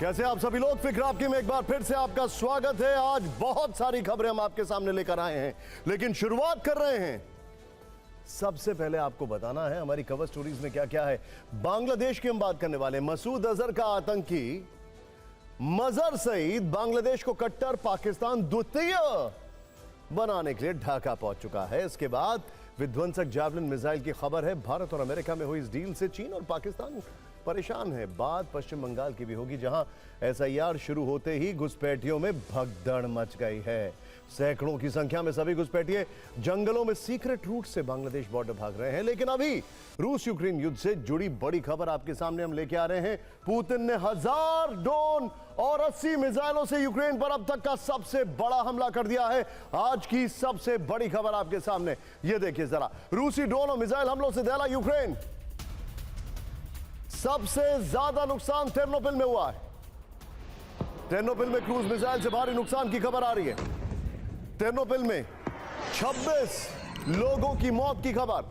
कैसे आप सभी लोग, फिक्र आपकी में एक बार फिर से आपका स्वागत है। आज बहुत सारी खबरें हम आपके सामने लेकर आए हैं, लेकिन शुरुआत कर रहे हैं। सबसे पहले आपको बताना है हमारी कवर स्टोरीज में क्या क्या है। बांग्लादेश की हम बात करने वाले। मसूद अजहर का आतंकी मजहर सईद बांग्लादेश को कट्टर पाकिस्तान द्वितीय बनाने के लिए ढाका पहुंच चुका है। इसके बाद विध्वंसक जैवलिन मिसाइल की खबर है। भारत और अमेरिका में हुई इस डील से चीन और पाकिस्तान परेशान है। बात पश्चिम बंगाल की भी होगी, जहां एसआईआर शुरू होते ही घुसपैठियों में भगदड़ मच गई है। सैकड़ों की संख्या में सभी घुसपैठिए जंगलों में सीक्रेट रूट से बांग्लादेश बॉर्डर भाग रहे हैं। लेकिन अभी रूस यूक्रेन युद्ध से जुड़ी बड़ी खबर आपके सामने हम लेके आ रहे हैं। पुतिन ने 1000 ड्रोन और 80 मिसाइलों से यूक्रेन पर अब तक का सबसे बड़ा हमला कर दिया है। आज की सबसे बड़ी खबर आपके सामने, ये देखिए जरा। रूसी ड्रोन और मिसाइल हमलों से दहला यूक्रेन। सबसे ज्यादा नुकसान टेर्नोपिल में हुआ है। टेर्नोपिल में क्रूज मिसाइल से भारी नुकसान की खबर आ रही है। टेर्नोपिल में 26 लोगों की मौत की खबर।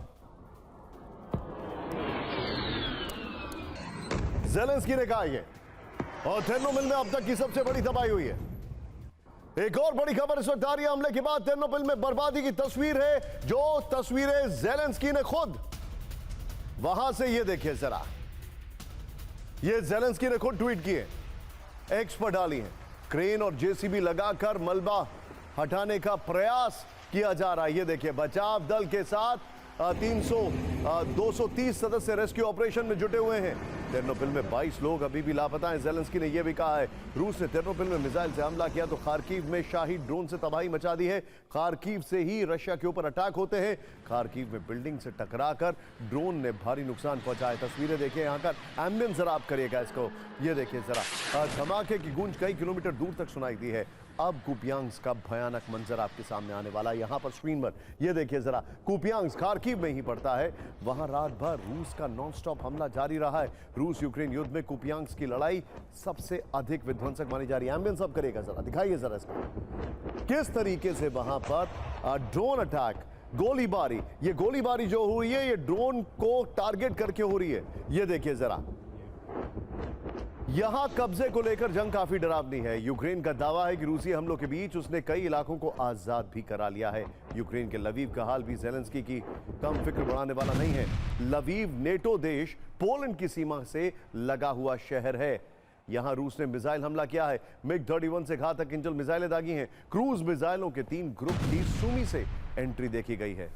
ज़ेलेंस्की ने कहा है, और टेर्नोपिल में अब तक की सबसे बड़ी तबाही हुई है। एक और बड़ी खबर इस वक्त आ रही है। हमले के बाद टेर्नोपिल में बर्बादी की तस्वीर है, जो तस्वीरें ज़ेलेंस्की ने खुद वहां से, ये देखिए जरा, ये ज़ेलेंस्की ने खुद ट्वीट किए, एक्स पर डाली है। क्रेन और जेसीबी लगाकर मलबा हटाने का प्रयास किया जा रहा है। ये देखिए, बचाव दल के साथ 230 सदस्य रेस्क्यू ऑपरेशन में जुटे हुए हैं। टेर्नोपिल में 22 लोग अभी भी लापता हैं। ज़ेलेंस्की ने यह भी कहा है, रूस ने टेर्नोपिल में मिसाइल से हमला किया तो खार्किव में शाही ड्रोन से तबाही मचा दी है। खार्किव से ही रशिया के ऊपर अटैक होते हैं। खार्किव में बिल्डिंग से टकराकर ड्रोन ने भारी नुकसान पहुंचाया। तस्वीरें देखिए यहाँ का। एम्बियंस जरा आप करिएगा इसको, ये देखिए जरा। धमाके की गूंज कई किलोमीटर दूर तक सुनाई दी है। अब कुपियांस्क का भयानक मंजर आपके सामने आने वाला है। यहां पर स्क्रीन पर ये देखिए जरा। कुपियांस्क खार्किव में ही पड़ता है। वहां रात भर रूस का नॉनस्टॉप हमला जारी रहा है। रूस यूक्रेन युद्ध में कुपियांस्क की लड़ाई सबसे अधिक विध्वंसक मानी जा रही है। एम्बियंस अब करेगा जरा, दिखाइए जरा इसको, किस तरीके से वहां पर ड्रोन अटैक, गोलीबारी, ये गोलीबारी जो हुई है ये ड्रोन को टारगेट करके हो रही है। ये देखिए जरा। यहां कब्जे को लेकर जंग काफी डरावनी है। यूक्रेन का दावा है कि रूसी हमलों के बीच उसने कई इलाकों को आजाद भी करा लिया है। यूक्रेन के लवीव का हाल भी ज़ेलेंस्की की कम फिक्र बढ़ाने वाला नहीं है। लवीव नेटो देश पोलैंड की सीमा से लगा हुआ शहर है। यहां रूस ने मिसाइल हमला किया है। मिग 31 से घातक इंजल मिसाइलें दागी हैं। क्रूज मिसाइलों के 3 ग्रुप की सुमी से एंट्री देखी गई है।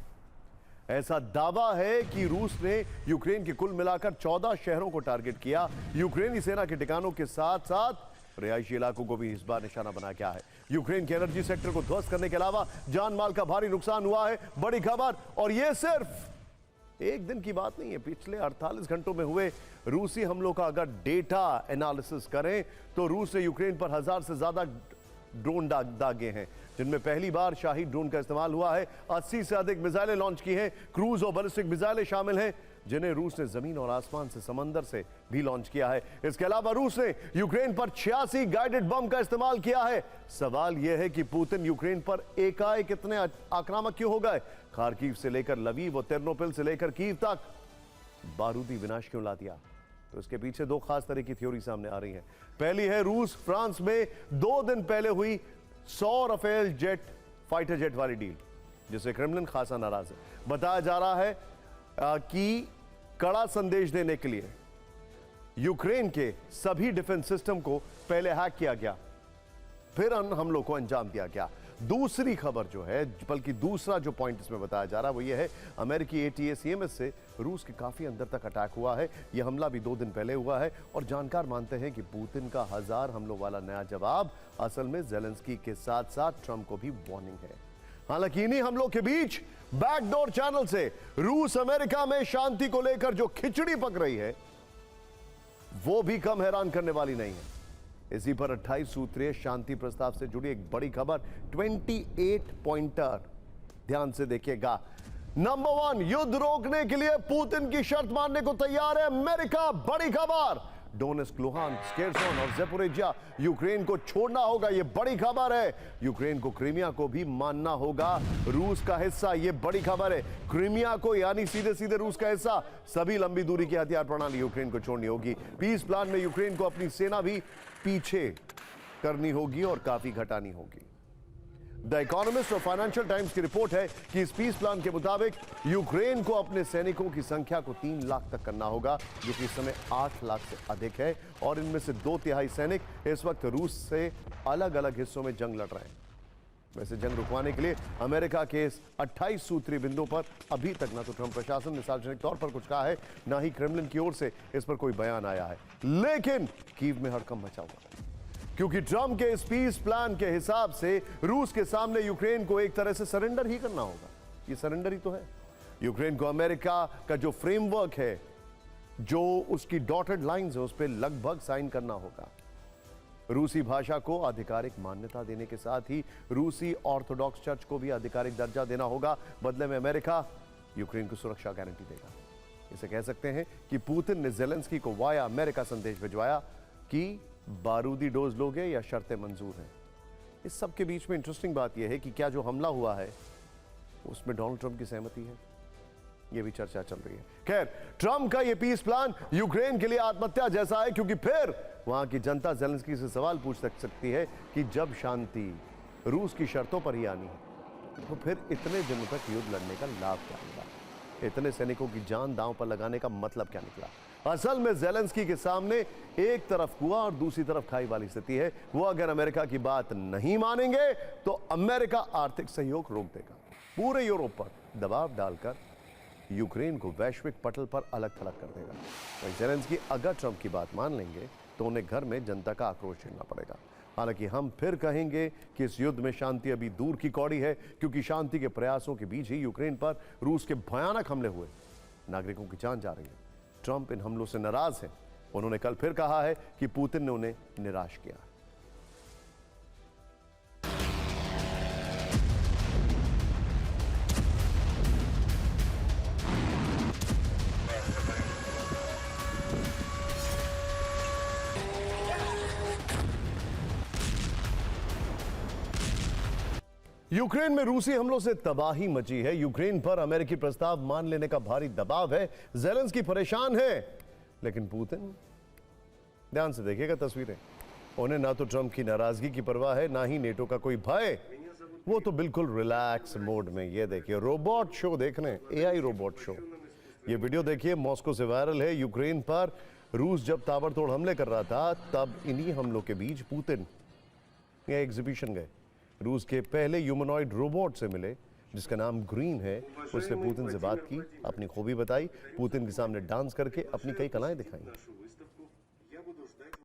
ऐसा दावा है कि रूस ने यूक्रेन के कुल मिलाकर 14 शहरों को टारगेट किया। यूक्रेनी सेना के ठिकानों के साथ साथ रिहायशी इलाकों को भी इस बार निशाना बना किया है। यूक्रेन के एनर्जी सेक्टर को ध्वस्त करने के अलावा जान माल का भारी नुकसान हुआ है। बड़ी खबर, और यह सिर्फ एक दिन की बात नहीं है। पिछले 48 घंटों में हुए रूसी हमलों का अगर डेटा एनालिसिस करें तो रूस ने यूक्रेन पर 1000 से ज्यादा ड्रोन दागे हैं, जिनमें पहली बार शाही ड्रोन का इस्तेमाल हुआ है। 80 से अधिक मिसाइलें लॉन्च की हैं। क्रूज और बैलिस्टिक मिसाइलें शामिल हैं, जिन्हें रूस ने जमीन और आसमान से, समंदर से भी लॉन्च किया है। इसके अलावा रूस ने यूक्रेन पर 86 गाइडेड बम का इस्तेमाल किया है। सवाल यह है कि पुतिन यूक्रेन पर एकाएक इतने आक्रामक क्यों हो गए? खार्किव से लेकर लवीव और टेर्नोपिल से लेकर कीव तक बारूदी विनाश क्यों ला दिया? तो इसके पीछे 2 खास तरह की थ्योरी सामने आ रही है। पहली है रूस फ्रांस में 2 दिन पहले हुई 100 राफेल जेट फाइटर जेट वाली डील, जिससे क्रेमलिन खासा नाराज है। बताया जा रहा है कि कड़ा संदेश देने के लिए यूक्रेन के सभी डिफेंस सिस्टम को पहले हैक किया गया, फिर हमलों को अंजाम दिया गया। दूसरी खबर जो है, बल्कि दूसरा जो पॉइंट इसमें बताया जा रहा है वो ये है, अमेरिकी ATACMS से रूस के काफी अंदर तक अटैक हुआ है। यह हमला भी 2 दिन पहले हुआ है, और जानकार मानते हैं कि पुतिन का 1000 हमलों वाला नया जवाब असल में ज़ेलेंस्की के साथ साथ ट्रंप को भी वार्निंग है। हालांकि इन्हीं हमलों के बीच बैकडोर चैनल से रूस अमेरिका में शांति को लेकर जो खिचड़ी पक रही है वो भी कम हैरान करने वाली नहीं है। इसी पर 28 सूत्रीय शांति प्रस्ताव से जुड़ी एक बड़ी खबर, 28 पॉइंटर, ध्यान से देखिएगा। नंबर 1, युद्ध रोकने के लिए पुतिन की शर्त मानने को तैयार है अमेरिका। बड़ी खबर, डोनेस्क, लुहांस्क, केरसन और ज़ेपोरिजिया यूक्रेन को छोड़ना होगा। यह बड़ी खबर है। यूक्रेन को क्रीमिया को भी मानना होगा रूस का हिस्सा। यह बड़ी खबर है। क्रीमिया को यानी सीधे सीधे रूस का हिस्सा। सभी लंबी दूरी की हथियार प्रणाली यूक्रेन को छोड़नी होगी। पीस प्लान में यूक्रेन को अपनी सेना भी पीछे करनी होगी और काफी घटानी होगी। द इकोनॉमिस्ट और फाइनेंशियल टाइम्स की रिपोर्ट है कि इस पीस प्लान के मुताबिक यूक्रेन को अपने सैनिकों की संख्या को 3 लाख तक करना होगा, जो कि इस समय 8 लाख से अधिक है। और इनमें से 2/3 सैनिक इस वक्त रूस से अलग अलग हिस्सों में जंग लड़ रहे हैं। वैसे जंग रुकवाने के लिए अमेरिका के इस 28 सूत्री बिंदु पर अभी तक ना तो ट्रंप प्रशासन ने सार्वजनिक तौर पर कुछ कहा है, ना ही क्रेमलिन की ओर से इस पर कोई बयान आया है। लेकिन कीव में हड़कंप मचा हुआ है, क्योंकि ट्रंप के इस पीस प्लान के हिसाब से रूस के सामने यूक्रेन को एक तरह से सरेंडर ही करना होगा। ये सरेंडर ही तो है। यूक्रेन को अमेरिका का जो फ्रेमवर्क है, जो उसकी डॉटेड लाइंस है, उस पर लगभग साइन करना होगा। रूसी भाषा को आधिकारिक मान्यता देने के साथ ही रूसी ऑर्थोडॉक्स चर्च को भी आधिकारिक दर्जा देना होगा। बदले में अमेरिका यूक्रेन को सुरक्षा गारंटी देगा। इसे कह सकते हैं कि पुतिन ने ज़ेलेंस्की को वाया अमेरिका संदेश भिजवाया कि बारूदी डोज लोगे या शर्तें मंजूर हैं। इस सब के बीच में इंटरेस्टिंग बात यह है कि क्या जो हमला हुआ है उसमें डोनाल्ड ट्रंप की सहमति है, यह भी चर्चा चल रही है। खैर, ट्रंप का यह पीस प्लान यूक्रेन के लिए आत्महत्या जैसा है, क्योंकि फिर वहां की जनता ज़ेलेंस्की से सवाल पूछ सकती है कि जब शांति रूस की शर्तों पर ही आनी है, तो फिर इतने दिनों तक युद्ध लड़ने का लाभ क्या मिला? इतने सैनिकों की जान दांव पर लगाने का मतलब क्या निकला? असल में ज़ेलेंस्की के सामने एक तरफ कुआं और दूसरी तरफ खाई वाली स्थिति है। वो अगर अमेरिका की बात नहीं मानेंगे तो अमेरिका आर्थिक सहयोग रोक देगा, पूरे यूरोप पर दबाव डालकर यूक्रेन को वैश्विक पटल पर अलग थलग कर देगा। वहीं ज़ेलेंस्की अगर ट्रंप की बात मान लेंगे तो उन्हें घर में जनता का आक्रोश झेलना पड़ेगा। हालांकि हम फिर कहेंगे कि इस युद्ध में शांति अभी दूर की कौड़ी है, क्योंकि शांति के प्रयासों के बीच ही यूक्रेन पर रूस के भयानक हमले हुए, नागरिकों की जान जा रही है। ट्रंप इन हमलों से नाराज हैं। उन्होंने कल फिर कहा है कि पुतिन ने उन्हें निराश किया। यूक्रेन में रूसी हमलों से तबाही मची है। यूक्रेन पर अमेरिकी प्रस्ताव मान लेने का भारी दबाव है। ज़ेलेंस्की परेशान है, लेकिन पुतिन, ध्यान से देखिएगा तस्वीरें, उन्हें ना तो ट्रंप की नाराजगी की परवाह है, ना ही नेटो का कोई भय। वो तो बिल्कुल रिलैक्स मोड में। ये देखिए, रोबोट शो देख रहे हैं, एआई रोबोट शो। ये वीडियो देखिए, मॉस्को से वायरल है। यूक्रेन पर रूस जब ताबड़तोड़ हमले कर रहा था, तब इन्हीं हमलों के बीच पुतिन यह एग्जीबिशन गए। रूस के पहले ह्यूमनॉइड रोबोट से मिले, जिसका नाम ग्रीन है। उसने पुतिन से बात की, अपनी खूबी बताई, पुतिन के सामने डांस करके अपनी कई कलाएं दिखाई।